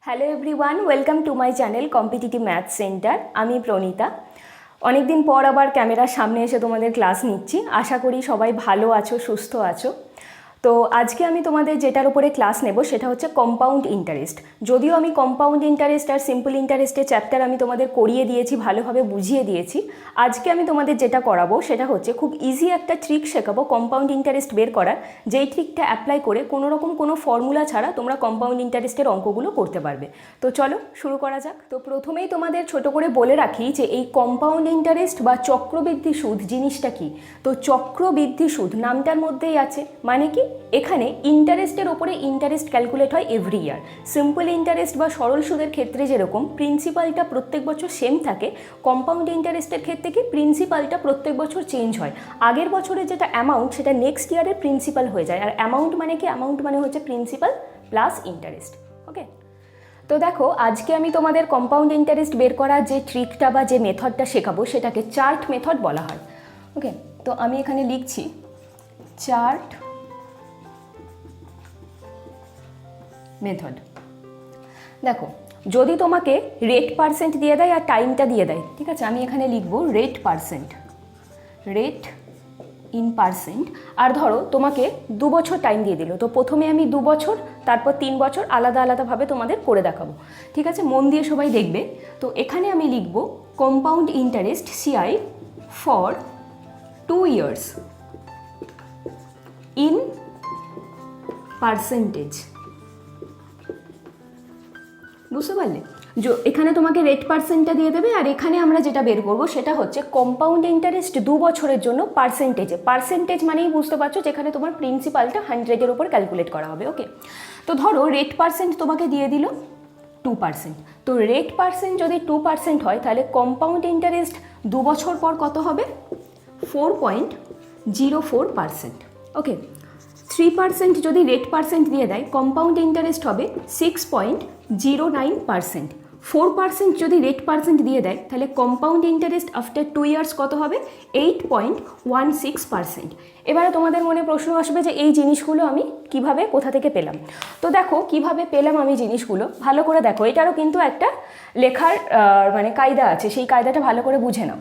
Hello everyone, welcome to my channel competitive math centre. আমি প্রণীতা। অনেকদিন পর আবার ক্যামেরার সামনে এসে তোমাদের ক্লাস নিচ্ছি। আশা করি সবাই ভালো আছো, সুস্থ আছো। তো আজকে আমি তোমাদের যেটার উপরে ক্লাস নেব সেটা হচ্ছে কম্পাউন্ড ইন্টারেস্ট। যদিও আমি কম্পাউন্ড ইন্টারেস্ট আর সিম্পল ইন্টারেস্টের চ্যাপ্টার আমি তোমাদের করিয়ে দিয়েছি, ভালোভাবে বুঝিয়ে দিয়েছি। আজকে আমি তোমাদের যেটা করাবো সেটা হচ্ছে খুব ইজি একটা ট্রিক শেখাবো কম্পাউন্ড ইন্টারেস্ট বের করার, যেই ট্রিকটা অ্যাপ্লাই করে কোনো ফর্মুলা ছাড়া তোমরা কম্পাউন্ড ইন্টারেস্টের অঙ্কগুলো করতে পারবে। তো চলো শুরু করা যাক। তো প্রথমেই তোমাদের ছোট করে বলে রাখি যে এই কম্পাউন্ড ইন্টারেস্ট বা চক্রবৃদ্ধি সুদ জিনিসটা কি। তো চক্রবৃদ্ধি সুদ নামটার মধ্যেই আছে, মানে কি এখানে ইন্টারেস্টের ওপরে ইন্টারেস্ট ক্যালকুলেট হয় এভরি ইয়ার। সিম্পল ইন্টারেস্ট বা সরল সুদের ক্ষেত্রে যেরকম প্রিন্সিপালটা প্রত্যেক বছর সেম থাকে, কম্পাউন্ড ইন্টারেস্টের ক্ষেত্রে কি প্রিন্সিপালটা প্রত্যেক বছর চেঞ্জ হয়। আগের বছরের যেটা অ্যামাউন্ট সেটা নেক্সট ইয়ারের প্রিন্সিপাল হয়ে যায়। আর অ্যামাউন্ট মানে কি, অ্যামাউন্ট মানে হচ্ছে প্রিন্সিপাল প্লাস ইন্টারেস্ট। ওকে, তো দেখো আজকে আমি তোমাদের কম্পাউন্ড ইন্টারেস্ট বের করার যে ট্রিকটা বা যে মেথডটা শেখাবো সেটাকে চার্ট মেথড বলা হয়। ওকে, তো আমি এখানে লিখছি চার্ট মেথড। দেখো, যদি তোমাকে রেট পার্সেন্ট দিয়ে দেয় আর টাইমটা দিয়ে দেয়, ঠিক আছে, আমি এখানে লিখবো rate percent, rate in percent. আর ধরো তোমাকে 2 বছর টাইম দিয়ে দিল, তো প্রথমে আমি 2 বছর, তারপর 3 বছর আলাদা আলাদাভাবে তোমাদের করে দেখাবো। ঠিক আছে, মন দিয়ে সবাই দেখবে। তো এখানে আমি লিখবো compound interest CI for 2 years in percentage. বুঝতে পারলে? এখানে তোমাকে রেট পার্সেন্টটা দিয়ে দেবে, আর এখানে আমরা যেটা বের করবো সেটা হচ্ছে কম্পাউন্ড ইন্টারেস্ট 2 বছরের জন্য পার্সেন্টেজে। পার্সেন্টেজ মানেই বুঝতে পারছো যেখানে তোমার প্রিন্সিপালটা 100-এর ওপর ক্যালকুলেট করা হবে। ওকে, তো ধরো রেট পার্সেন্ট তোমাকে দিয়ে দিল 2%। তো রেট পার্সেন্ট যদি 2% হয় তাহলে কম্পাউন্ড ইন্টারেস্ট 2 বছর পর কত হবে? 4.04%। ওকে, 3% যদি রেট পার্সেন্ট দিয়ে দেয় কম্পাউন্ড ইন্টারেস্ট হবে 6.09%। 4% যদি রেট পার্সেন্ট দিয়ে দেয় তাহলে কম্পাউন্ড ইন্টারেস্ট আফটার 2 years কত হবে? 8.16%। এবারে তোমাদের মনে প্রশ্ন আসবে যে এই জিনিসগুলো আমি কিভাবে, কোথা থেকে পেলাম। তো দেখো কিভাবে পেলাম আমি জিনিসগুলো, ভালো করে দেখো। এটারও কিন্তু একটা লেখার মানে কায়দা আছে, সেই কায়দাটা ভালো করে বুঝে নাও।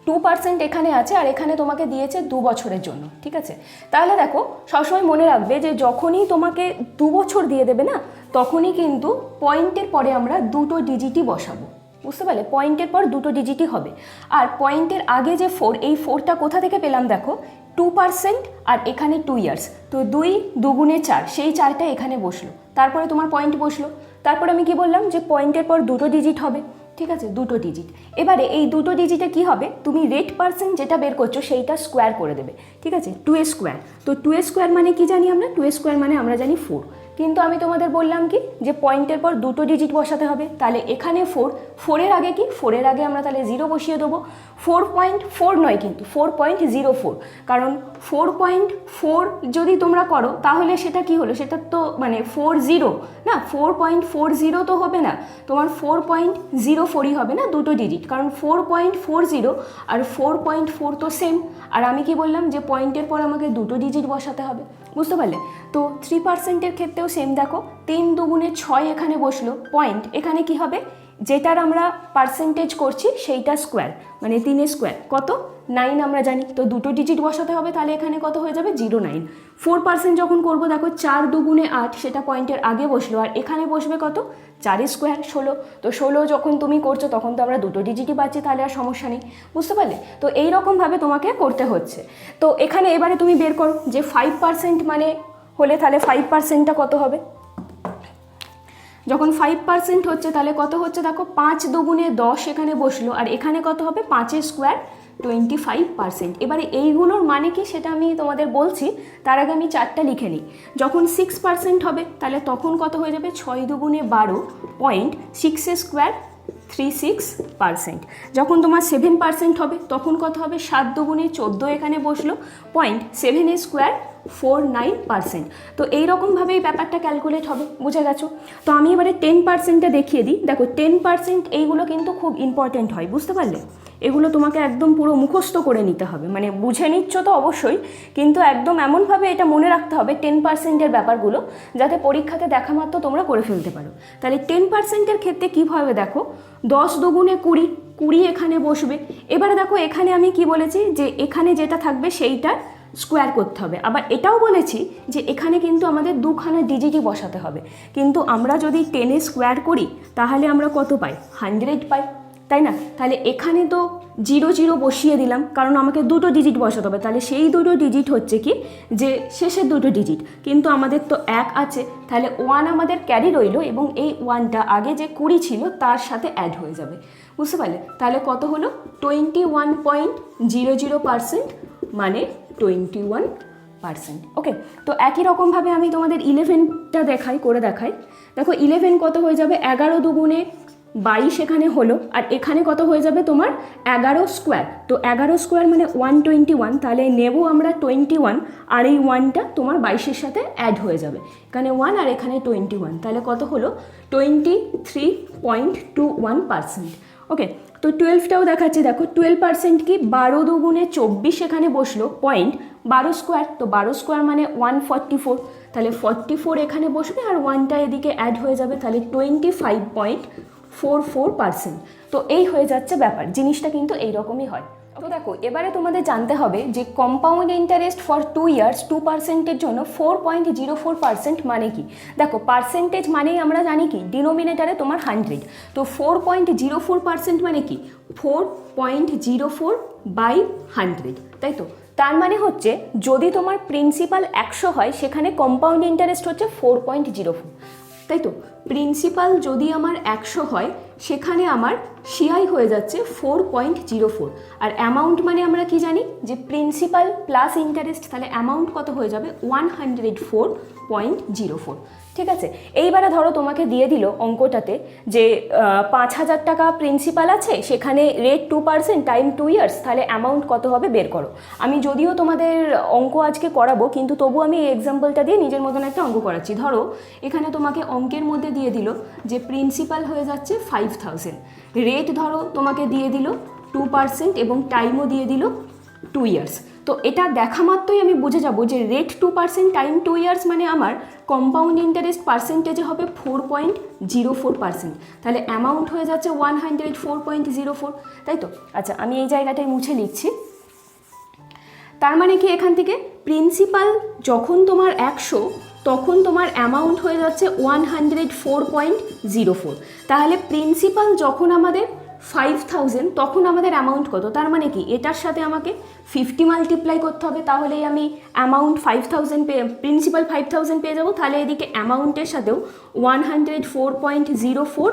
2% এখানে আছে আর এখানে তোমাকে দিয়েছে 2 বছরের জন্য। ঠিক আছে, তাহলে দেখো সবসময় মনে রাখবে যে যখনই তোমাকে 2 বছর দিয়ে দেবে না, তখনই কিন্তু পয়েন্টের পরে আমরা দুটো ডিজিটই বসাবো। বুঝতে পারলে? পয়েন্টের পর দুটো ডিজিটই হবে। আর পয়েন্টের আগে যে 4, এই 4টা কোথা থেকে পেলাম দেখো, 2% আর এখানে 2 years। তো 2 2 4, সেই 4টা এখানে বসলো, তারপরে তোমার পয়েন্ট বসলো। তারপরে আমি কি বললাম যে পয়েন্টের পর দুটো ডিজিট হবে। ঠিক আছে, দুটো ডিজিট। এবারে এই দুটো ডিজিটে কি হবে, তুমি রেট পার্সেন্ট যেটা বের করছো সেইটা স্কোয়ার করে দেবে। ঠিক আছে, 2 স্কোয়ার। তো 2 স্কোয়ার মানে কি জানি আমরা? 2 স্কোয়ার মানে আমরা জানি 4। কিন্তু আমি তোমাদের বললাম কি যে পয়েন্টের পর দুটো ডিজিট বসাতে হবে, তাহলে এখানে 4, 4-এর আগে কি, 4-এর আগে আমরা তাহলে 0 বসিয়ে দেবো। 4.4 নয় কিন্তু 4.04, কারণ 4.4 যদি তোমরা করো তাহলে সেটা কি হলো, সেটা তো মানে 40 না, 4.40 তো হবে না, তোমার 4.04ই হবে না, দুটো ডিজিট। কারণ 4.40 আর 4.4 তো সেম। আর আমি কি বললাম যে পয়েন্টের পর আমাকে দুটো ডিজিট বসাতে হবে। বুঝতে পারলে? তো 3%-এর ক্ষেত্রেও সেম। দেখো 3 2 6 এখানে বসলো, পয়েন্ট এখানে কি হবে, যেটার আমরা পার্সেন্টেজ করছি সেইটা স্কোয়ার, মানে 3 স্কোয়ার কত, 9 আমরা জানি। তো দুটো ডিজিট বসাতে হবে, তাহলে এখানে কত হয়ে যাবে, 09। 4% যখন করবো দেখো 4 2 8, সেটা পয়েন্টের আগে বসলো, আর এখানে বসবে কত, 4 স্কোয়ার 16। তো 16 যখন তুমি করছো তখন তো আমরা দুটো ডিজিটই পাচ্ছি, তাহলে আর সমস্যা নেই। বুঝতে পারলে? তো এইরকমভাবে তোমাকে করতে হচ্ছে। তো এখানে এবারে তুমি বের করো যে 5% মানে হলে তাহলে 5%টা কত হবে। যখন 5% হচ্ছে তাহলে কত হচ্ছে দেখো, 5 2 10 এখানে বসলো, আর এখানে কত হবে, 5 স্কোয়ার 25%। এবারে এইগুলোর মানে কি সেটা আমি তোমাদের বলছি, তার আগে আমি 4টা লিখে নিই। যখন 6% হবে তাহলে তখন কত হয়ে যাবে, 6 2 12, পয়েন্ট 6 স্কোয়ার 36%। যখন তোমার 7% হবে তখন কত হবে, 7 2 14 এখানে বসলো, পয়েন্ট 7 স্কোয়ার 49%। তো এইরকমভাবেই ব্যাপারটা ক্যালকুলেট হবে। বুঝে গেছো? তো আমি এবারে 10%টা দেখিয়ে দিই। দেখো 10% এইগুলো কিন্তু খুব ইম্পর্টেন্ট হয়। বুঝতে পারলে? এগুলো তোমাকে একদম পুরো মুখস্থ করে নিতে হবে, মানে বুঝে নিচ্ছ তো অবশ্যই, কিন্তু একদম এমনভাবে এটা মনে রাখতে হবে 10%-এর ব্যাপারগুলো, যাতে পরীক্ষাতে দেখা মাত্র তোমরা করে ফেলতে পারো। তাহলে 10%-এর ক্ষেত্রে কীভাবে দেখো, 10 দুগুণে 20, 20 এখানে বসবে। এবারে দেখো এখানে আমি কি বলেছি, যে এখানে যেটা থাকবে সেইটা স্কোয়ার করতে হবে। আবার এটাও বলেছি যে এখানে কিন্তু আমাদের দুখানা ডিজিটই বসাতে হবে, কিন্তু আমরা যদি 10 স্কোয়ার করি তাহলে আমরা কত পাই, 100 পাই, তাই না? তাহলে এখানে তো 0 0 বসিয়ে দিলাম, কারণ আমাকে দুটো ডিজিট বসাতে হবে। তাহলে সেই দুটো ডিজিট হচ্ছে কি, যে শেষের দুটো ডিজিট, কিন্তু আমাদের তো 1 আছে, তাহলে 1 আমাদের ক্যারি রইল, এবং এই 1টা আগে যে 20 ছিল তার সাথে অ্যাড হয়ে যাবে, বুঝতে পারলে? তাহলে কত হলো, 21.00%, মানে 21%। ওকে, তো একই রকমভাবে আমি তোমাদের 11টা করে দেখাই। দেখো 11 কত হয়ে যাবে, 11 দুগুণে 22 এখানে হলো, আর এখানে কত হয়ে যাবে তোমার 11 স্কোয়ার। তো 11 স্কোয়ার মানে 121, তাহলে নেব আমরা 21, আর এই 1টা তোমার 22-এর সাথে অ্যাড হয়ে যাবে, এখানে 1 আর এখানে 21, তাহলে কত হলো 23.21%। ওকে, তো 12টাও দেখাচ্ছি। দেখো 12% কি, 12 দুগুণে 24 এখানে বসলো, পয়েন্ট 12 স্কোয়ার, তো 12 স্কোয়ার মানে 144, তাহলে 44 এখানে বসবে, আর 1টা এদিকে অ্যাড হয়ে যাবে, তাহলে 25.44%। তো এই হয়ে যাচ্ছে ব্যাপার, জিনিসটা কিন্তু এইরকমই হয়। তো দেখো এবারে তোমাদের জানতে হবে যে কম্পাউন্ড ইন্টারেস্ট ফর 2 ইয়ার্স 2%-এর জন্য 4.04% মানে কি। দেখো পার্সেন্টেজ মানেই আমরা জানি কি, ডিনোমিনেটারে তোমার 100, তো 4.04% মানে কি, 4.04/100, তাই তো? তার মানে হচ্ছে যদি তোমার প্রিন্সিপাল 100 হয়, সেখানে কম্পাউন্ড ইন্টারেস্ট হচ্ছে 4.04, তাই তো? প্রিন্সিপাল যদি আমার 100 হয়, সেখানে আমার সিআই হয়ে যাচ্ছে 4.04, আর অ্যামাউন্ট মানে আমরা কি জানি, যে প্রিন্সিপাল প্লাস ইন্টারেস্ট, তাহলে অ্যামাউন্ট কত হয়ে যাবে 104.04। ঠিক আছে, এইবারে ধরো তোমাকে দিয়ে দিল অঙ্কটাতে যে 5,000 টাকা প্রিন্সিপাল আছে, সেখানে রেট 2%, টাইম 2 ইয়ার্স, তাহলে অ্যামাউন্ট কত হবে বের করো। আমি যদিও তোমাদের অঙ্ক আজকে করাবো, কিন্তু তবু আমি এই এক্সাম্পলটা দিয়ে নিজের মতন একটা অঙ্ক করাচ্ছি। ধরো এখানে তোমাকে অঙ্কের মধ্যে দিয়ে দিল যে প্রিন্সিপাল হয়ে যাচ্ছে 5,000, রেট ধরো তোমাকে দিয়ে দিল 2%, এবং টাইমও দিয়ে দিল 2 ইয়ার্স। তো এটা দেখা মাত্রই আমি বুঝে যাব যে রেট 2%, টাইম 2 ইয়ার্স, মানে আমার কম্পাউন্ড ইন্টারেস্ট পার্সেন্টেজে হবে 4.04%, তাহলে অ্যামাউন্ট হয়ে যাচ্ছে 104.04, তাই তো? আচ্ছা, আমি এই জায়গাটায় মুছে লিখছি। তার মানে কি, এখান থেকে প্রিন্সিপাল যখন তোমার 100, তখন তোমার অ্যামাউন্ট হয়ে যাচ্ছে 104.04, তাহলে প্রিন্সিপাল যখন আমাদের 5,000, তখন আমাদের অ্যামাউন্ট কত? তার মানে কি, এটার সাথে আমাকে 50 মাল্টিপ্লাই করতে হবে, তাহলেই আমি অ্যামাউন্ট 5,000 প্রিন্সিপাল 5,000 পেয়ে যাবো। তাহলে এদিকে অ্যামাউন্টের সাথেও 104.04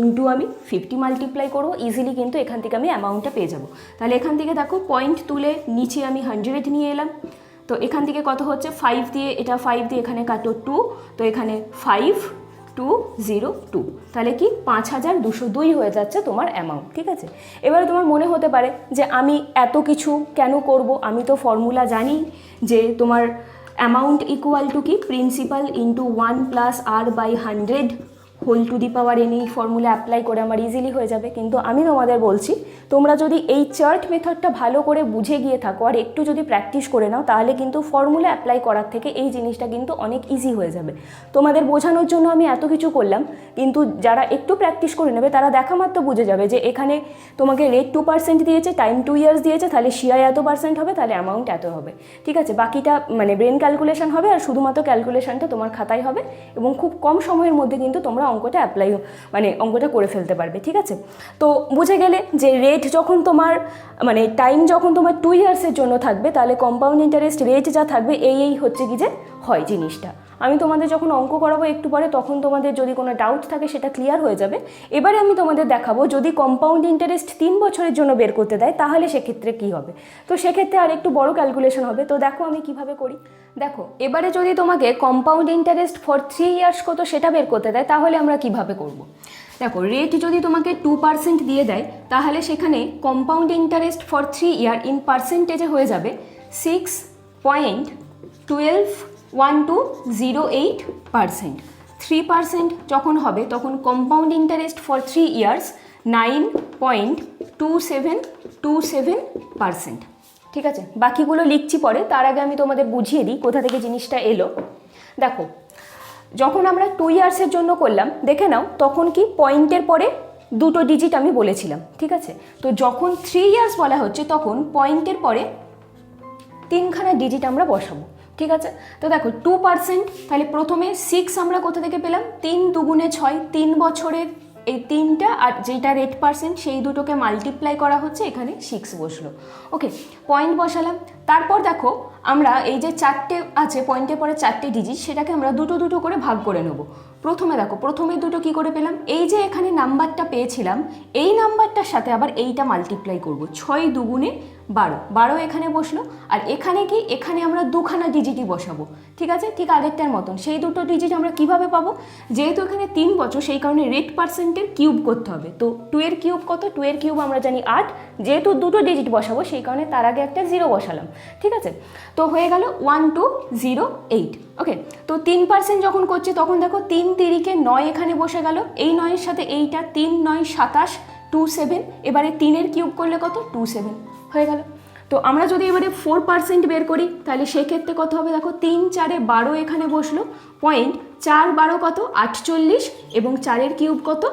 ইন্টু আমি 50 মাল্টিপ্লাই করবো, ইজিলি কিন্তু এখান থেকে আমি অ্যামাউন্টটা পেয়ে যাবো। তাহলে এখান থেকে দেখো পয়েন্ট তুলে নিচে আমি 100 নিয়ে এলাম, তো এখান থেকে কত হচ্ছে, 5 দিয়ে, এটা 5 দিয়ে এখানে কাটো 2, তো এখানে 5202, তাহলে কি 5,202 হয়ে যাচ্ছে তোমার অ্যামাউন্ট। ঠিক আছে, এবারে তোমার মনে হতে পারে যে আমি এত কিছু কেন করব, আমি তো ফর্মুলা জানি যে তোমার অ্যামাউন্ট ইকুয়াল টু কি, principal into 1 + r/100 whole to the power n, এই ফর্মুলা অ্যাপ্লাই করে আমার ইজিলি হয়ে যাবে। কিন্তু আমি তোমাদের বলছি, তোমরা যদি এই চার্ট মেথডটা ভালো করে বুঝে গিয়ে থাকো আর একটু যদি প্র্যাকটিস করে নাও, তাহলে কিন্তু ফর্মুলা অ্যাপ্লাই করার থেকে এই জিনিসটা কিন্তু অনেক ইজি হয়ে যাবে। তোমাদের বোঝানোর জন্য আমি এত কিছু করলাম, কিন্তু যারা একটু প্র্যাকটিস করে নেবে তারা দেখা মাত্র বুঝে যাবে যে এখানে তোমাকে রেট 2% দিয়েছে, টাইম 2 ইয়ার্স দিয়েছে, তাহলে সিআই এত % হবে, তাহলে অ্যামাউন্ট এত হবে। ঠিক আছে, বাকিটা মানে ব্রেন ক্যালকুলেশন হবে, আর শুধুমাত্র ক্যালকুলেশনটা তোমার খাতায় হবে, এবং খুব কম সময়ের মধ্যে কিন্তু তোমরা অঙ্কটা অ্যাপ্লাই মানে অঙ্কটা করে ফেলতে পারবে। ঠিক আছে, তো বুঝে গেলে যে রেট যখন তোমার মানে টাইম যখন তোমার 2 ইয়ার্সের জন্য থাকবে, তাহলে কম্পাউন্ড ইন্টারেস্ট রেট যা থাকবে এই হচ্ছে কি যে হয় জিনিসটা। আমি তোমাদের যখন অঙ্ক করাবো একটু পরে, তখন তোমাদের যদি কোনো ডাউট থাকে সেটা ক্লিয়ার হয়ে যাবে। এবারে আমি তোমাদের দেখাবো যদি কম্পাউন্ড ইন্টারেস্ট 3 বছরের জন্য বের করতে দেয়, তাহলে সেক্ষেত্রে কী হবে। তো সেক্ষেত্রে আর একটু বড় ক্যালকুলেশন হবে। তো দেখো আমি কিভাবে করি। দেখো এবারে যদি তোমাকে কম্পাউন্ড ইন্টারেস্ট ফর 3 ইয়ার্স কত সেটা বের করতে দেয়, তাহলে আমরা কিভাবে করব। দেখো রেট যদি তোমাকে 2% দিয়ে দেয়, তাহলে সেখানে compound interest for 3 year in পার্সেন্টেজে হয়ে যাবে 6.1208%। 3% যখন হবে তখন কম্পাউন্ড ইন্টারেস্ট ফর 3 ইয়ার্স 9.2727%। ঠিক আছে, বাকিগুলো লিখছি পরে, তার আগে আমি তোমাদের বুঝিয়ে দিই কোথা থেকে জিনিসটা এলো। দেখো, যখন আমরা 2 ইয়ার্সের জন্য করলাম, দেখে নাও তখন কি পয়েন্টের পরে দুটো ডিজিট আমি বলেছিলাম। ঠিক আছে, তো যখন 3 ইয়ার্স বলা হচ্ছে তখন পয়েন্টের পরে 3খানা ডিজিট আমরা বসাবো। ঠিক আছে, তো দেখো 2%, তাহলে প্রথমে 6 আমরা কোথা থেকে পেলাম, 3 দুগুণে 6, 3 বছরের এই 3টা আর যেটা রেট পার্সেন্ট সেই দুটোকে মাল্টিপ্লাই করা হচ্ছে, এখানে 6 বসলো। ওকে, পয়েন্ট বসালাম। তারপর দেখো আমরা এই যে 4টে আছে পয়েন্টের পরে 4টে ডিজিট, সেটাকে আমরা দুটো দুটো করে ভাগ করে নেব। প্রথমে দেখো, প্রথমে দুটো কি করে পেলাম, এই যে এখানে নাম্বারটা পেয়েছিলাম এই নাম্বারটার সাথে আবার এইটা মাল্টিপ্লাই করব, 6 দুগুণে 12, 12 এখানে বসলো। আর এখানে কি, এখানে আমরা 2খানা ডিজিটই বসাবো। ঠিক আছে, ঠিক আগেরটার মতন। সেই দুটো ডিজিট আমরা কিভাবে পাবো, যেহেতু এখানে 3 বছর সেই কারণে রেট পার্সেন্টের কিউব করতে হবে। তো 2 এর কিউব কত, 2 এর কিউব আমরা জানি 8, যেহেতু দুটো ডিজিট বসাবো সেই কারণে তার আগে একটা 0 বসালাম। ঠিক আছে, তো হয়ে গেল 1208। ওকে, তো 3% যখন করছি তখন দেখো 3 তিরিকে 9 এখানে বসে গেল, এই 9 এর সাথে এইটা 3 9 27, 27। এবারে 3 এর কিউব করলে কত, 27 হয়ে গেল। তো আমরা যদি এবারে 4% বের করি তাহলে সেক্ষেত্রে কত হবে, দেখো 3 4 12 এখানে বসলো, পয়েন্ট 4 12 কত 48, এবং 4 কিউব কত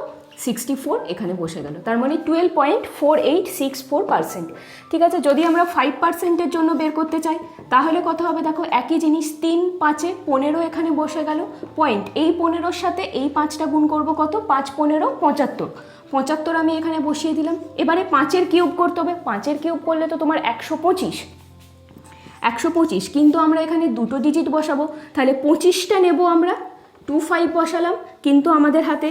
64 এখানে বসে গেল, তার মানে 12.4864%। ঠিক আছে, যদি আমরা 5%-এর জন্য বের করতে চাই তাহলে কত হবে, দেখো একই জিনিস, 3 5 15 এখানে বসে গেল, পয়েন্ট এই 15-র সাথে এই 5টা গুণ করব কত, 5 15 75, 75 আমি এখানে বসিয়ে দিলাম। এবারে 5-এর কিউব করতে হবে, 5-এর কিউব করলে তো তোমার 125, কিন্তু আমরা এখানে দুটো ডিজিট বসাবো, তাহলে 25টা নেব আমরা, 25 বসালাম, কিন্তু আমাদের হাতে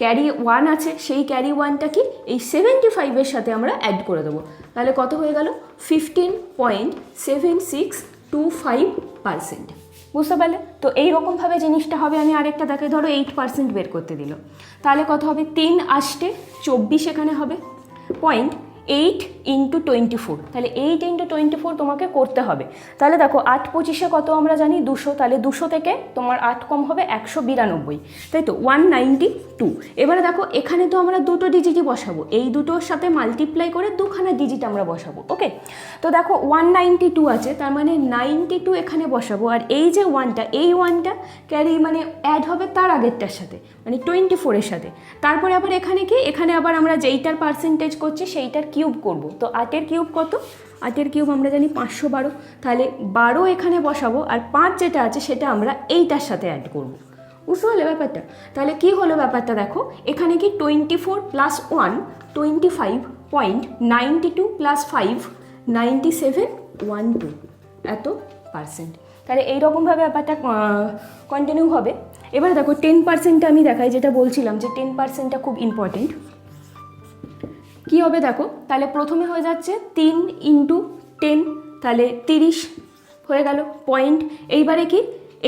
ক্যারি 1 আছে, সেই ক্যারি 1টা কি এই 75-এর সাথে আমরা অ্যাড করে দেবো, তাহলে কত হয়ে গেল 15.7625%। বুঝতে পারলে? তো এইরকমভাবে জিনিসটা হবে। আমি আরেকটা দেখে, ধরো 8% বের করতে দিল, তাহলে কত হবে, 3 8 24 এখানে হবে, পয়েন্ট 8 × 24, তাহলে 8 × 24 তোমাকে করতে হবে। তাহলে দেখো 8 25-এ কত আমরা জানি 200, তাহলে 200 থেকে তোমার 8 কম হবে 192, তাই তো 192। এবারে দেখো এখানে তো আমরা দুটো ডিজিটই বসাবো, এই দুটোর সাথে মাল্টিপ্লাই করে 2খানা ডিজিট আমরা বসাবো। ওকে, তো দেখো 192 আছে, তার মানে 92 এখানে বসাবো, আর এই যে 1টা, এই 1টা ক্যারি মানে অ্যাড হবে তার আগেরটার সাথে, মানে 24-এর সাথে। তারপরে আবার এখানে কি, এখানে আবার আমরা যেইটার পার্সেন্টেজ করছি সেইটার কিউব করব। তো 8-এর কিউব কত, 8-এর কিউব আমরা জানি 512, তাহলে 12 এখানে বসাবো, আর 5 যেটা আছে সেটা আমরা এইটার সাথে অ্যাড করব। বুঝতে পারলে ব্যাপারটা? তাহলে কি হলো ব্যাপারটা, দেখো এখানে কি 24 + 1 25.92 + 5 9712 এত %। তাহলে এইরকমভাবে ব্যাপারটা কন্টিনিউ হবে। এবার দেখো 10%টা আমি দেখাই, যেটা বলছিলাম যে 10%টা খুব ইম্পর্টেন্ট। কি হবে দেখো, তাহলে প্রথমে হয়ে যাচ্ছে 3 × 10, তাহলে 30 হয়ে গেল, পয়েন্ট। এইবারে কি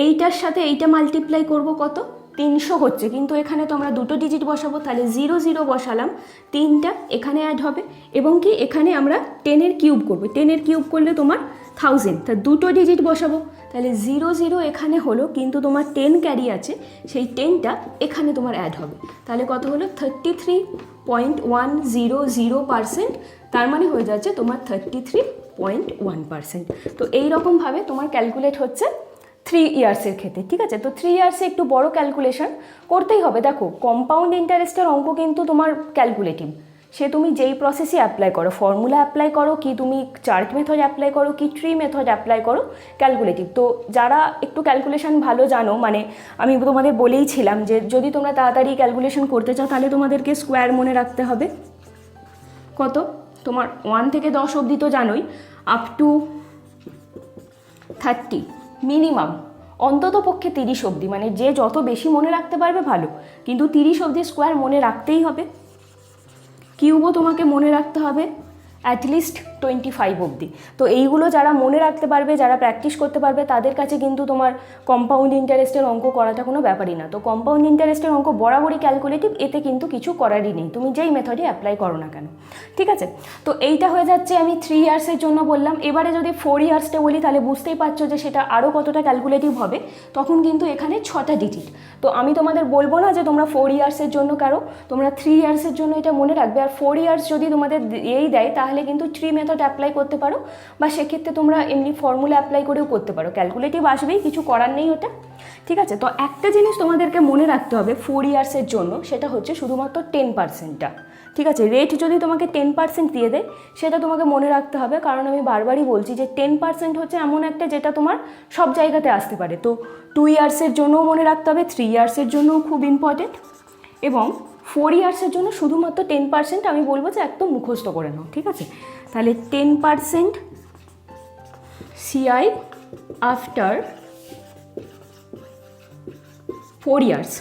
এইটার সাথে এইটা মাল্টিপ্লাই করব, কত 300 হচ্ছে, কিন্তু এখানে তো আমরা দুটো ডিজিট বসাবো, তাহলে 0 0 বসালাম, 3টা এখানে অ্যাড হবে, এবং কি এখানে আমরা 10-এর কিউব করবো, 10-এর কিউব করলে তোমার 1000, তা দুটো ডিজিট বসাবো, তাহলে 0 0 এখানে হলো, কিন্তু তোমার 10 ক্যারি আছে, সেই 10টা এখানে তোমার অ্যাড হবে, তাহলে কত হলো 33.100%, তার মানে হয়ে যাচ্ছে তোমার 33.1%। তো এইরকমভাবে তোমার ক্যালকুলেট হচ্ছে 3 ইয়ার্সের ক্ষেত্রে। ঠিক আছে, তো 3 ইয়ার্সে একটু বড় ক্যালকুলেশন করতেই হবে। দেখো কম্পাউন্ড ইন্টারেস্টের অঙ্ক কিন্তু তোমার ক্যালকুলেটিভ, সে তুমি যেই প্রসেসই অ্যাপ্লাই করো, ফর্মুলা অ্যাপ্লাই করো কি তুমি চার্ট মেথড অ্যাপ্লাই করো কি ট্রি মেথড অ্যাপ্লাই করো, ক্যালকুলেটিভ। তো যারা একটু ক্যালকুলেশন ভালো জানো, মানে আমি তোমাদের বলেইছিলাম যে যদি তোমরা তাড়াতাড়ি ক্যালকুলেশন করতে চাও তাহলে তোমাদেরকে স্কোয়ার মনে রাখতে হবে। কত তোমার 1 থেকে 10 অবধি তো জানোই, আপ টু 30, মিনিমাম অন্তত পক্ষে 30 অবধি, মানে যে যত বেশি মনে রাখতে পারবে ভালো, কিন্তু 30 অবধি স্কোয়ার মনে রাখতেই হবে। কিউবও তোমাকে মনে রাখতে হবে, অ্যাটলিস্ট 25 অবধি। তো এইগুলো যারা মনে রাখতে পারবে, যারা প্র্যাকটিস করতে পারবে, তাদের কাছে কিন্তু তোমার কম্পাউন্ড ইন্টারেস্টের অঙ্ক করাটা কোনো ব্যাপারই না। তো কম্পাউন্ড ইন্টারেস্টের অঙ্ক বরাবরই ক্যালকুলেটিভ, এতে কিন্তু কিছু করারই নেই, তুমি যেই মেথডে অ্যাপ্লাই করো না কেন, ঠিক আছে। তো এইটা হয়ে যাচ্ছে আমি 3 ইয়ার্সের জন্য বললাম। এবারে যদি 4 ইয়ার্সটা বলি তাহলে বুঝতেই পারছো যে সেটা আরও কতটা ক্যালকুলেটিভ হবে। তখন কিন্তু এখানে 6টা ডিজিট। তো আমি তোমাদের বলবো না যে তোমরা 4 ইয়ার্সের জন্য কারো, তোমরা 3 ইয়ার্সের জন্য এটা মনে রাখবে। আর 4 ইয়ার্স যদি তোমাদের এই দেয় তাহলে কিন্তু ট্রি মেথড অ্যাপ্লাই করতে পারো, বা সেক্ষেত্রে তোমরা এমনি ফর্মুলা অ্যাপ্লাই করেও করতে পারো। ক্যালকুলেটিভ আসবেই, কিছু করার নেই ওটা, ঠিক আছে। তো একটা জিনিস তোমাদেরকে মনে রাখতে হবে 4 ইয়ার্সের জন্য, সেটা হচ্ছে শুধুমাত্র 10%টা, ঠিক আছে। রেট যদি তোমাকে 10% দিয়ে দেয় সেটা তোমাকে মনে রাখতে হবে, কারণ আমি বারবারই বলছি যে 10% হচ্ছে এমন একটা যেটা তোমার সব জায়গাতে আসতে পারে। তো 2 ইয়ার্সের জন্যও মনে রাখতে হবে, 3 ইয়ার্সের জন্যও খুব ইম্পর্টেন্ট, এবং 4 ইয়ার্সের জন্য শুধুমাত্র 10% আমি বলবো যে একদম মুখস্থ করে নাও, ঠিক আছে। তাহলে 10% CI আফটার 4 ইয়ার্স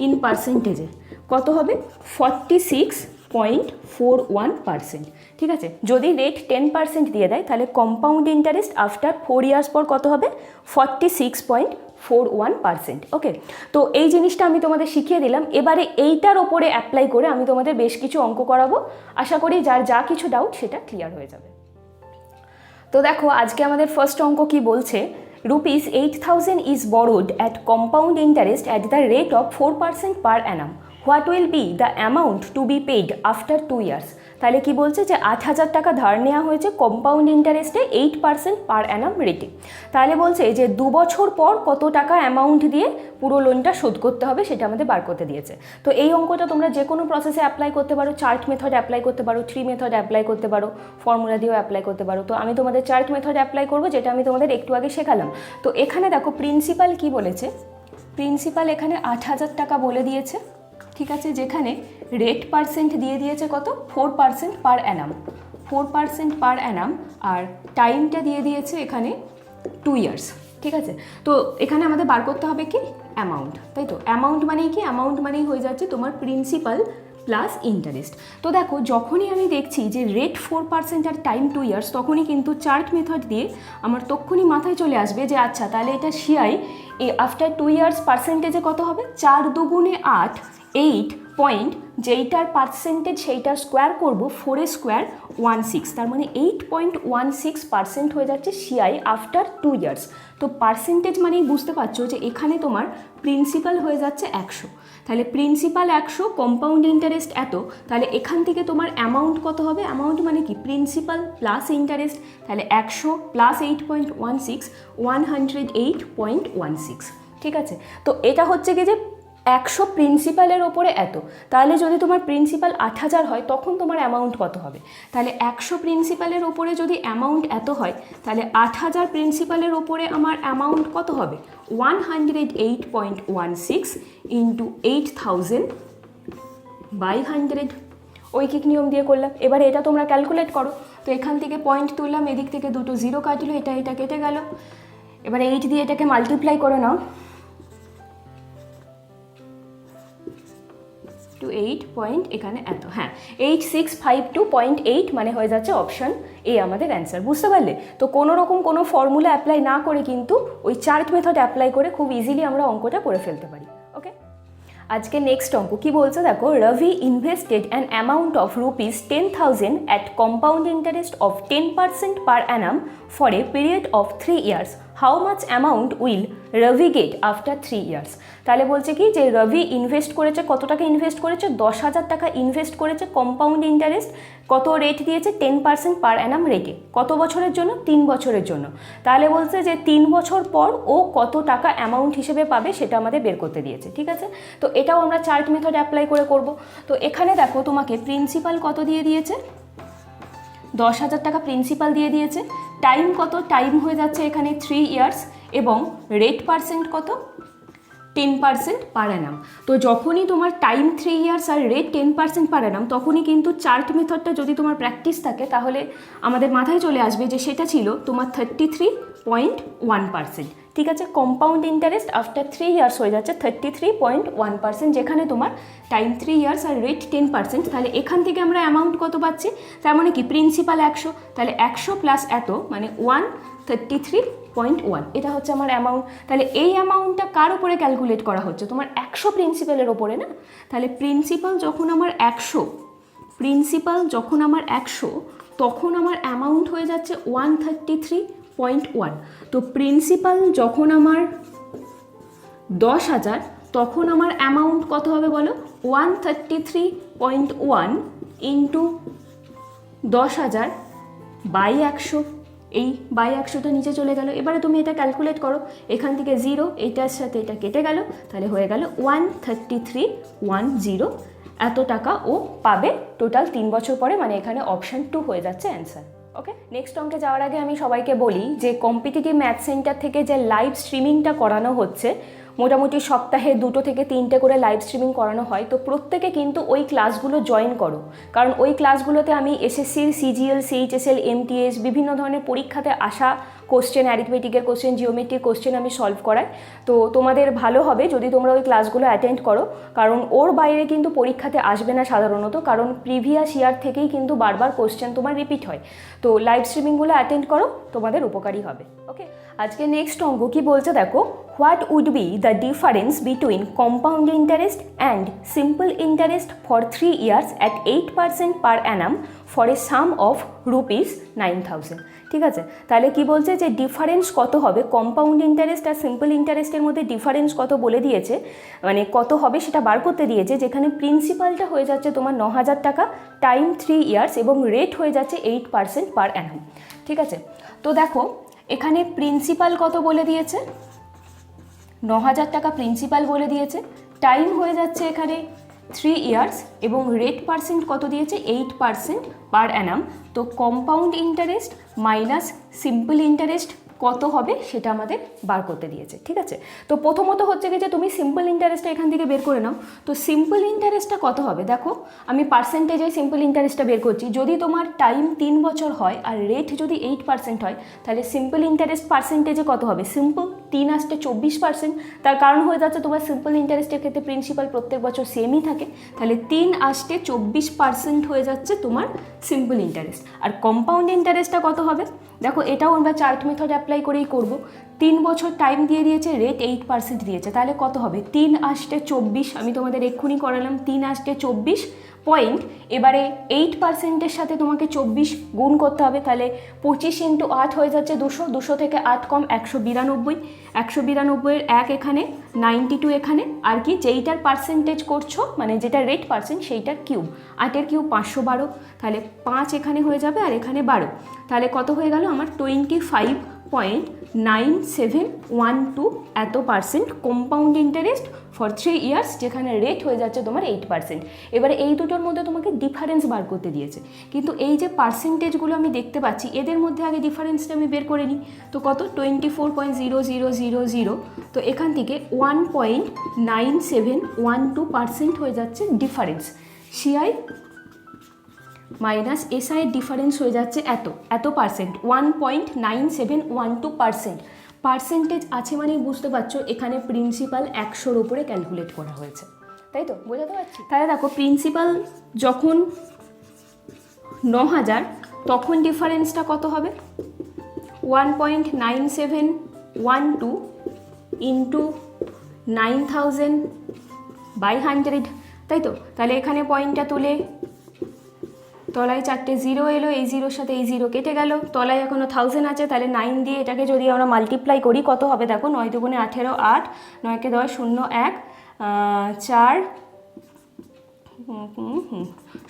ইন পার্সেন্টেজে কত হবে? 46.41%, ঠিক আছে। যদি রেট 10% দিয়ে দেয় তাহলে কম্পাউন্ড ইন্টারেস্ট আফটার 4 ইয়ার্স পর কত হবে? 46.41%, ওকে। তো এই জিনিসটা আমি তোমাদের শিখিয়ে দিলাম। এবারে এইটার ওপরে অ্যাপ্লাই করে আমি তোমাদের বেশ কিছু অঙ্ক করাবো। আশা করি যার যা কিছু ডাউট সেটা ক্লিয়ার হয়ে যাবে। তো দেখো আজকে আমাদের ফার্স্ট অঙ্ক কি বলছে, rupees 8,000 is borrowed at compound interest at the rate of 4% per annum. What will be the amount to be paid after 2 years? তাহলে কি বলছে যে 8,000 টাকা ধার নেওয়া হয়েছে কম্পাউন্ড ইন্টারেস্টে 8% পার অ্যানাম রেটে। তাহলে বলছে যে 2 বছর পর কত টাকা অ্যামাউন্ট দিয়ে পুরো লোনটা শোধ করতে হবে সেটা আমাদের বার করতে দিয়েছে। তো এই অঙ্কটা তোমরা যে কোনো প্রসেসে অ্যাপ্লাই করতে পারো, চার্ট মেথড অ্যাপ্লাই করতে পারো, ট্রি মেথড অ্যাপ্লাই করতে পারো, ফর্মুলা দিয়েও অ্যাপ্লাই করতে পারো। তো আমি তোমাদের চার্ট মেথড অ্যাপ্লাই করবো, যেটা আমি তোমাদের একটু আগে শেখালাম। তো এখানে দেখো প্রিন্সিপাল কি বলেছে, প্রিন্সিপাল এখানে 8,000 টাকা বলে দিয়েছে, ঠিক আছে। যেখানে রেট পার্সেন্ট দিয়ে দিয়েছে কত? 4% পার অ্যানাম, 4% পার অ্যানাম, আর টাইমটা দিয়ে দিয়েছে এখানে 2 ইয়ার্স, ঠিক আছে। তো এখানে আমাদের বার করতে হবে কি? অ্যামাউন্ট, তাই তো। অ্যামাউন্ট মানেই কি? অ্যামাউন্ট মানেই হয়ে যাচ্ছে তোমার প্রিন্সিপাল প্লাস ইন্টারেস্ট। তো দেখো যখনই আমি দেখছি যে রেট 4% আর টাইম 2 ইয়ার্স, তখনই কিন্তু চার্ট মেথড দিয়ে আমার তখনই মাথায় চলে আসবে যে আচ্ছা তাহলে এটা সিআই আফটার 2 ইয়ার্স পার্সেন্টেজে কত হবে? 4 দুগুণে 8, 8 পয়েন্ট, যেইটার পার্সেন্টেজ সেইটার স্কোয়ার করবো, 4 স্কোয়ার 16, তার মানে 8.16% হয়ে যাচ্ছে সিআই আফটার 2 ইয়ার্স। তো পার্সেন্টেজ মানেই বুঝতে পারছো যে এখানে তোমার প্রিন্সিপাল হয়ে যাচ্ছে 100, তাহলে প্রিন্সিপাল 100, কম্পাউন্ড ইন্টারেস্ট এত, তাহলে এখান থেকে তোমার অ্যামাউন্ট কত হবে? অ্যামাউন্ট মানে কি? প্রিন্সিপাল প্লাস ইন্টারেস্ট, তাহলে 100 প্লাস 8.16, 108.16, ঠিক আছে। তো এটা হচ্ছে কি যে 100 প্রিন্সিপালের ওপরে এত, তাহলে যদি তোমার প্রিন্সিপাল 8,000 হয় তখন তোমার অ্যামাউন্ট কত হবে? তাহলে 100 প্রিন্সিপালের ওপরে যদি অ্যামাউন্ট এত হয় তাহলে 8,000 প্রিন্সিপালের ওপরে আমার অ্যামাউন্ট কত হবে? 108.16 ইন্টু 8,000 বাই 100, ঐকিক নিয়ম দিয়ে করলাম। এবারে এটা তোমরা ক্যালকুলেট করো। তো এখান থেকে পয়েন্ট তুললাম, এদিক থেকে দুটো জিরো কাটলো, এটা এটা কেটে গেল। এবারে 8 দিয়ে এটাকে মাল্টিপ্লাই করে নাও, টু 8 পয়েন্ট এখানে এত, হ্যাঁ 8652.8 মানে হয়ে যাচ্ছে অপশান এ আমাদের অ্যান্সার। বুঝতে পারলে? তো কোনো রকম কোনো ফর্মুলা অ্যাপ্লাই না করে কিন্তু ওই চার্ট মেথড অ্যাপ্লাই করে খুব ইজিলি আমরা অঙ্কটা করে ফেলতে পারি, ওকে। আজকে নেক্সট অঙ্ক কি বলছে দেখো, Ravi invested an amount of rupees 10,000 at compound interest of 10% per annum for a period of 3 years, how much amount will Ravi get after 3 years? তাহলে বলছে কি যে রবি ইনভেস্ট করেছে, কত টাকা ইনভেস্ট করেছে? 10,000 টাকা ইনভেস্ট করেছে কম্পাউন্ড ইন্টারেস্ট, কত রেট দিয়েছে? 10% পার অ্যানাম রেটে। কত বছরের জন্য? 3 বছরের জন্য। তাহলে বলছে যে 3 বছর পর ও কত টাকা অ্যামাউন্ট হিসেবে পাবে সেটা আমাদের বের করতে দিয়েছে, ঠিক আছে। তো এটাও আমরা চার্ট মেথড অ্যাপ্লাই করে করব। তো এখানে দেখো তোমাকে প্রিন্সিপাল কত দিয়ে দিয়েছে? 10,000 টাকা প্রিন্সিপাল দিয়ে দিয়েছে। টাইম কত? টাইম হয়ে যাচ্ছে এখানে 3 ইয়ার্স, এবং রেট পার্সেন্ট কত? 10% পার অ্যানাম। তো যখনই তোমার টাইম 3 ইয়ার্স আর রেট 10% পার অ্যানাম, তখনই কিন্তু চার্ট মেথডটা যদি তোমার প্র্যাকটিস থাকে তাহলে আমাদের মাথায় চলে আসবে যে সেটা ছিল তোমার 33.1%, ঠিক আছে। কম্পাউন্ড ইন্টারেস্ট আফটার 3 ইয়ার্স হয়ে যাচ্ছে 33.1%, যেখানে তোমার টাইম 3 ইয়ার্স আর রেট 10%। তাহলে এখান থেকে আমরা অ্যামাউন্ট কত পাচ্ছি, তার মানে কি প্রিন্সিপাল 100, তাহলে 100 প্লাস এত মানে 133.1, এটা হচ্ছে আমার অ্যামাউন্ট। তাহলে এই অ্যামাউন্টটা কার উপরে ক্যালকুলেট করা হচ্ছে, তোমার 100 প্রিন্সিপালের ওপরে না। তাহলে প্রিন্সিপাল যখন আমার 100, তখন আমার অ্যামাউন্ট হয়ে যাচ্ছে 133.1। তো প্রিন্সিপাল যখন আমার 10,000, তখন আমার অ্যামাউন্ট কত হবে বলো, 133.1 ইন্টু 10,000 বাই 100, এই বাই 100টা নিচে চলে গেল। এবারে তুমি এটা ক্যালকুলেট করো, এখান থেকে 0, এইটার সাথে এটা কেটে গেল, তাহলে হয়ে গেল 133.10, এত টাকা ও পাবে টোটাল 3 বছর পরে, মানে এখানে অপশান 2 হয়ে যাচ্ছে অ্যান্সার। ওকে, নেক্সট অঙ্কে যাওয়ার আগে আমি সবাইকে বলি যে কম্পিটিটিভ ম্যাথ সেন্টার থেকে যে লাইভ স্ট্রিমিংটা করানো হচ্ছে, মোটামুটি সপ্তাহে 2 থেকে 3টে করে লাইভ স্ট্রিমিং করানো হয়। তো প্রত্যেকে কিন্তু ওই ক্লাসগুলো জয়েন করো, কারণ ওই ক্লাসগুলোতে আমি এসএসসির, সিজিএল, সিএইচএসএল, এমটিএস বিভিন্ন ধরনের পরীক্ষাতে আসা কোশ্চেন, অ্যারিথমেটিকের কোশ্চেন, জিওমেট্রির কোশ্চেন আমি সলভ করাই। তো তোমাদের ভালো হবে যদি তোমরা ওই ক্লাসগুলো অ্যাটেন্ড করো, কারণ ওর বাইরে কিন্তু পরীক্ষাতে আসবে না সাধারণত, কারণ প্রিভিয়াস ইয়ার থেকেই কিন্তু বারবার কোশ্চেন তোমার রিপিট হয়। তো লাইভ স্ট্রিমিংগুলো অ্যাটেন্ড করো, তোমাদের উপকারী হবে। ওকে, আজকে নেক্সট অঙ্ক কি বলছে দেখো, what would be the difference between compound interest and simple interest for 3 years at 8% per annum for a sum of ₹9,000। ঠিক আছে, তাহলে কি বলছে যে ডিফারেন্স কত হবে কম্পাউন্ড ইন্টারেস্ট আর সিম্পল ইন্টারেস্টের মধ্যে, ডিফারেন্স কত বলে দিয়েছে, মানে কত হবে সেটা বার করতে দিয়েছে, যেখানে প্রিন্সিপালটা হয়ে যাচ্ছে তোমার 9,000 টাকা, টাইম 3 ইয়ার্স এবং রেট হয়ে যাচ্ছে 8% পার অ্যানাম। ঠিক আছে, তো দেখো এখানে প্রিন্সিপাল কত বলে দিয়েছে, 9,000 টাকা প্রিন্সিপাল বলে দিয়েছে, টাইম হয়ে যাচ্ছে এখানে 3 ইয়ার্স এবং রেট পার্সেন্ট কত দিয়েছে 8% পার অ্যানাম। তো compound interest minus simple interest কত হবে সেটা আমাদের বার করতে দিয়েছে। ঠিক আছে, তো প্রথমত হচ্ছে কি যে তুমি সিম্পল ইন্টারেস্টটা এখান থেকে বের করে নাও। তো সিম্পল ইন্টারেস্টটা কত হবে, দেখো আমি পার্সেন্টেজে সিম্পল ইন্টারেস্টটা বের করছি। যদি তোমার টাইম 3 বছর হয় আর রেট যদি 8% হয়, তাহলে সিম্পল ইন্টারেস্ট পার্সেন্টেজে কত হবে, সিম্পল 3 আসতে 24%। তার কারণ হয়ে যাচ্ছে তোমার সিম্পল ইন্টারেস্টের ক্ষেত্রে প্রিন্সিপাল প্রত্যেক বছর সেমই থাকে, তাহলে 3 আসতে 24% হয়ে যাচ্ছে তোমার সিম্পল ইন্টারেস্ট। আর কম্পাউন্ড ইন্টারেস্টটা কত হবে, দেখো এটাও আমরা চার্ট মেথড অ্যাপ্লাই করেই করব। 3 বছর টাইম দিয়ে দিয়েছে, রেট 8% দিয়েছে, তাহলে কত হবে 3 আসতে 24, আমি তোমাদের এক্ষুনি করালাম 3 আসতে 24 পয়েন্ট। এবারে 8%-এর সাথে তোমাকে 24 গুণ করতে হবে, তাহলে 25 ইন্টু 8 হয়ে যাচ্ছে 200, 200 থেকে 8 কম 192, 192-এর 1 এখানে, 92 এখানে, আর কি যেইটার পার্সেন্টেজ করছো মানে যেটা রেট পার্সেন্ট সেইটার কিউব, 8-এর কিউব 512, তাহলে 5 এখানে হয়ে যাবে আর এখানে 12, তাহলে কত হয়ে গেল আমার 25.9712 এত percent compound interest for 3 years, যেখানে রেট হয়ে যাচ্ছে তোমার 8%। এবারে এই দুটোর মধ্যে তোমাকে ডিফারেন্স বার করতে দিয়েছে, কিন্তু এই যে পার্সেন্টেজগুলো আমি দেখতে পাচ্ছি এদের মধ্যে আগে ডিফারেন্সটা আমি বের করে নিই। তো কত 24.0000, তো এখান থেকে 1.9712% হয়ে যাচ্ছে ডিফারেন্স। সিআই মাইনাস এসআই এর ডিফারেন্স হয়ে যাচ্ছে এত পার্সেন্ট, 1.9712%। পার্সেন্টেজ আছে মানেই বুঝতে পারছো এখানে প্রিন্সিপাল 100-র উপরে ক্যালকুলেট করা হয়েছে, তাই তো বোঝাতে পারছি। তাহলে দেখো প্রিন্সিপাল যখন 9,000 তখন ডিফারেন্সটা কত হবে 1.9712 ইন্টু 9,000/100, তাই তো। তাহলে এখানে পয়েন্টটা তুলে তলায় 4টে 0 এলো, এই 0-র সাথে এই 0 কেটে গেল, তলায় এখনও 1000 আছে, তাহলে 9 দিয়ে এটাকে যদি আমরা মাল্টিপ্লাই করি কত হবে দেখো, 9 দুগুণে 18, 8, 9কে 10, 0, 1, 4,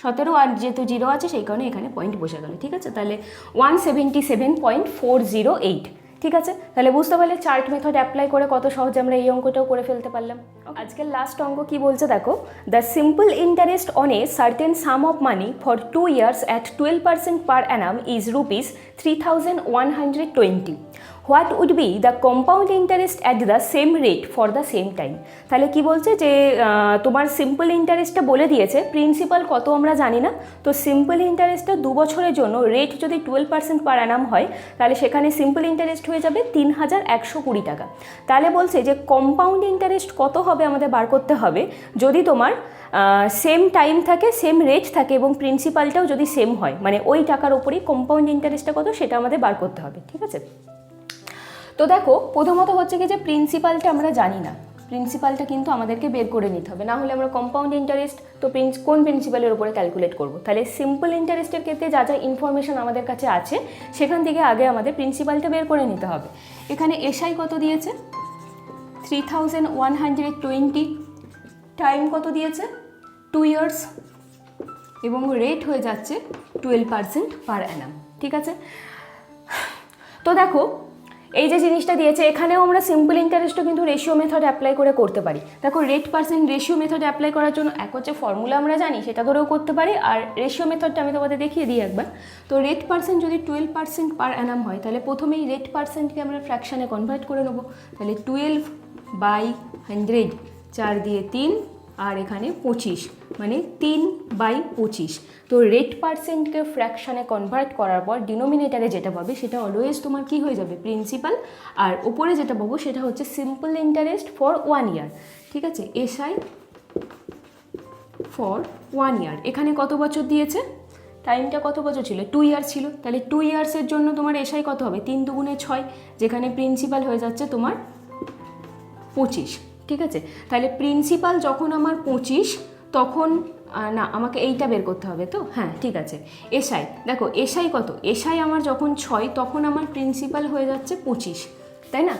17, আর যেহেতু 0 আছে সেই কারণে এখানে পয়েন্ট বসে গেল। ঠিক আছে, তাহলে 177.408। ঠিক আছে, তাহলে বুঝতে পারলে চার্ট মেথড অ্যাপ্লাই করে কত সহজে আমরা এই অঙ্কটাও করে ফেলতে পারলাম। আজকের লাস্ট অঙ্ক কি বলছে দেখো, the simple interest on a certain sum of money for 2 years at 12% per annum is ₹3,120. What would be the compound interest at the same rate for the same time. তাহলে কি বলছে যে তোমার সিম্পল ইন্টারেস্টটা বলে দিয়েছে, প্রিন্সিপাল কত আমরা জানি না। তো সিম্পল ইন্টারেস্টটা 2 বছরের জন্য রেট যদি 12% পার অ্যানাম হয়, তাহলে সেখানে সিম্পল ইন্টারেস্ট হয়ে যাবে 3120 টাকা। তাহলে বলছে যে কম্পাউন্ড ইন্টারেস্ট কত হবে আমাদের বার করতে হবে যদি তোমার সেম টাইম থাকে, সেম রেট থাকে এবং প্রিন্সিপালটাও যদি সেম হয়, মানে ওই টাকার উপরেই কম্পাউন্ড ইন্টারেস্টটা কত সেটা আমাদের বার করতে হবে। ঠিক আছে, তো দেখো প্রথমত হচ্ছে কি যে প্রিন্সিপালটা আমরা জানি না, প্রিন্সিপালটা কিন্তু আমাদেরকে বের করে নিতে হবে, না হলে আমরা কম্পাউন্ড ইন্টারেস্ট তো কোন প্রিন্সিপালের উপরে ক্যালকুলেট করব। তাহলে সিম্পল ইন্টারেস্টের ক্ষেত্রে যা যা ইনফরমেশন আমাদের কাছে আছে সেখান থেকে আগে আমাদের প্রিন্সিপালটা বের করে নিতে হবে। এখানে এসআই কত দিয়েছে 3120, টাইম কত দিয়েছে 2 ইয়ার্স, এবং রেট হয়ে যাচ্ছে 12% পার অ্যানাম। ঠিক আছে, তো দেখো এই যে জিনিসটা দিয়েছে, এখানেও আমরা সিম্পল ইন্টারেস্টও কিন্তু রেশিও মেথড অ্যাপ্লাই করে করতে পারি। দেখো rate percent ratio method apply করার জন্য এক হচ্ছে ফর্মুলা আমরা জানি সেটা ধরেও করতে পারি, আর রেশিও মেথডটা আমি তোমাদের দেখিয়ে দিই একবার। তো রেট পার্সেন্ট যদি 12% পার অ্যানাম হয়, তাহলে প্রথমেই রেট পার্সেন্টকে আমরা ফ্র্যাকশানে কনভার্ট করে নেবো। তাহলে 12/100, 4 দিয়ে 3, আর এখানে 25, মানে 3/25। তো রেট পার্সেন্টকে ফ্র্যাকশানে কনভার্ট করার পর ডিনোমিনেটারে যেটা পাবে সেটা অলওয়েজ তোমার কি হয়ে যাবে প্রিন্সিপাল, আর ওপরে যেটা পাবো সেটা হচ্ছে সিম্পল ইন্টারেস্ট ফর 1 ইয়ার। ঠিক আছে, এসআই ফর 1 ইয়ার। এখানে কত বছর দিয়েছে, টাইমটা কত বছর ছিল 2 ইয়ার ছিল, তাহলে 2 ইয়ার্সের জন্য তোমার এসআই কত হবে 3 দুগুণে 6, যেখানে প্রিন্সিপাল হয়ে যাচ্ছে তোমার 25। ঠিক আছে, তাহলে প্রিন্সিপাল যখন আমার 25, তখন না আমাকে এইটা বের করতে হবে তো, হ্যাঁ ঠিক আছে। এসআই দেখো, এসআই কত, এসআই আমার যখন 6 তখন আমার প্রিন্সিপাল হয়ে যাচ্ছে 25, তাই না?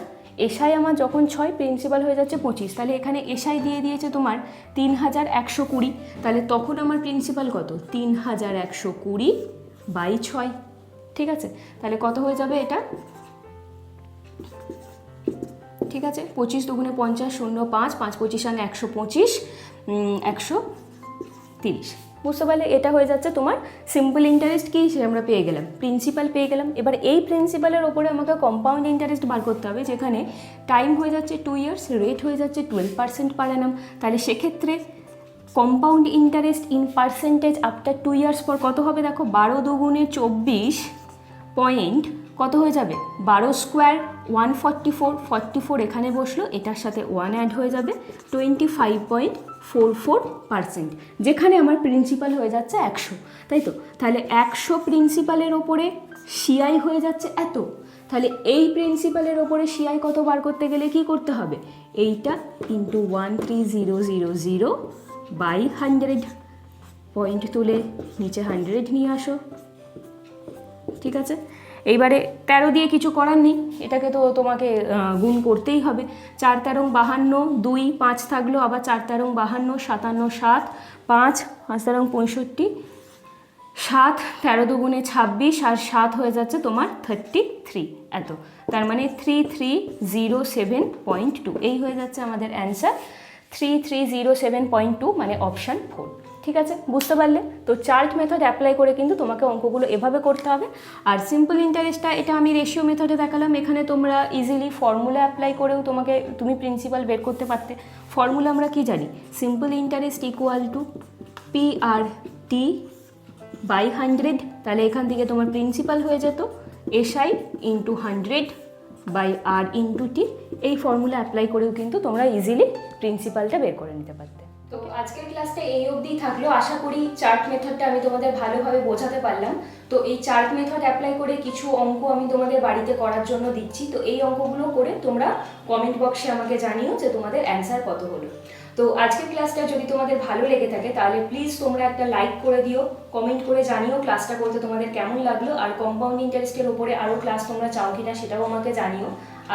এসআই আমার যখন 6 প্রিন্সিপাল হয়ে যাচ্ছে 25, তাহলে এখানে এসআই দিয়ে দিয়েছে তোমার 3120, তাহলে তখন আমার প্রিন্সিপাল কত 3120/6। ঠিক আছে, তাহলে কত হয়ে যাবে এটা, ঠিক আছে 25 দুগুণে 50, 0 5, 5 25 125, 130। বুঝতে পারলে, এটা হয়ে যাচ্ছে তোমার সিম্পল ইন্টারেস্ট কি সে আমরা পেয়ে গেলাম, প্রিন্সিপাল পেয়ে গেলাম। এবার এই প্রিন্সিপালের ওপরে আমাকে কম্পাউন্ড ইন্টারেস্ট বার করতে হবে, যেখানে টাইম হয়ে যাচ্ছে 2 ইয়ার্স, রেট হয়ে যাচ্ছে 12% পার অ্যানাম। তাহলে সেক্ষেত্রে compound interest in percentage after 2 years পর কত হবে, দেখো 12 দুগুণে 24 পয়েন্ট কত হয়ে যাবে 12 স্কোয়ার 144, 44 এখানে বসলো, এটার সাথে 1 অ্যাড হয়ে যাবে 25.44%, যেখানে আমার প্রিন্সিপাল হয়ে যাচ্ছে 100, তাই তো? তাহলে 100 প্রিন্সিপালের ওপরে সিআই হয়ে যাচ্ছে এত, তাহলে এই প্রিন্সিপালের ওপরে সিআই কত বার করতে গেলে কি করতে হবে, এইটা ইন্টু 13000/100, পয়েন্ট তুলে নিচে 100 নিয়ে আসো। ঠিক আছে, এইবারে 13 দিয়ে কিছু করার নেই, এটাকে তো তোমাকে গুণ করতেই হবে। 4 13 52, 2 5 থাকলো, আবার 4 13 52, 57 7, 5 5 13 65, 7 13 দুগুণে 26, আর 7 হয়ে যাচ্ছে তোমার 33 এত, তার মানে 3307.2, এই হয়ে যাচ্ছে আমাদের অ্যান্সার 3307.2, মানে অপশান 4। ঠিক আছে, বুঝতে পারলে? তো চার্ট মেথড অ্যাপ্লাই করে কিন্তু তোমাকে অঙ্কগুলো এভাবে করতে হবে। আর সিম্পল ইন্টারেস্টটা এটা আমি রেশিও মেথডে দেখালাম, এখানে তোমরা ইজিলি ফর্মুলা অ্যাপ্লাই করেও তুমি প্রিন্সিপাল বের করতে পারতে। ফর্মুলা আমরা কি জানি, simple interest equal to PRT/100, তাহলে এখান থেকে তোমার প্রিন্সিপাল হয়ে যেত SI ইন্টু 100/R/T। এই ফর্মুলা অ্যাপ্লাই করেও কিন্তু তোমরা ইজিলি প্রিন্সিপালটা বের করে নিতে পারতে। তো আজকের ক্লাসটা এই অবধিই থাকলো, আশা করি চার্ট মেথডটা আমি তোমাদের ভালোভাবে বোঝাতে পারলাম। তো এই চার্ট মেথড অ্যাপ্লাই করে কিছু অঙ্ক আমি তোমাদের বাড়িতে করার জন্য দিচ্ছি, তো এই অঙ্কগুলো করে তোমরা কমেন্ট বক্সে আমাকে জানিও যে তোমাদের অ্যান্সার কত হলো। তো আজকের ক্লাসটা যদি তোমাদের ভালো লেগে থাকে তাহলে প্লিজ তোমরা একটা লাইক করে দিও, কমেন্ট করে জানিও ক্লাসটা করতে তোমাদের কেমন লাগলো, আর কম্পাউন্ড ইন্টারেস্টের ওপরে আরও ক্লাস তোমরা চাও কিনা সেটাও আমাকে জানিও।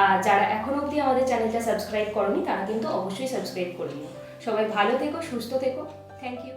আর যারা এখনও অবধি আমাদের চ্যানেলটা সাবস্ক্রাইব করোনি তারা কিন্তু অবশ্যই সাবস্ক্রাইব করে নিও। সবাই ভালো থেকো, সুস্থ থেকো, থ্যাংক ইউ।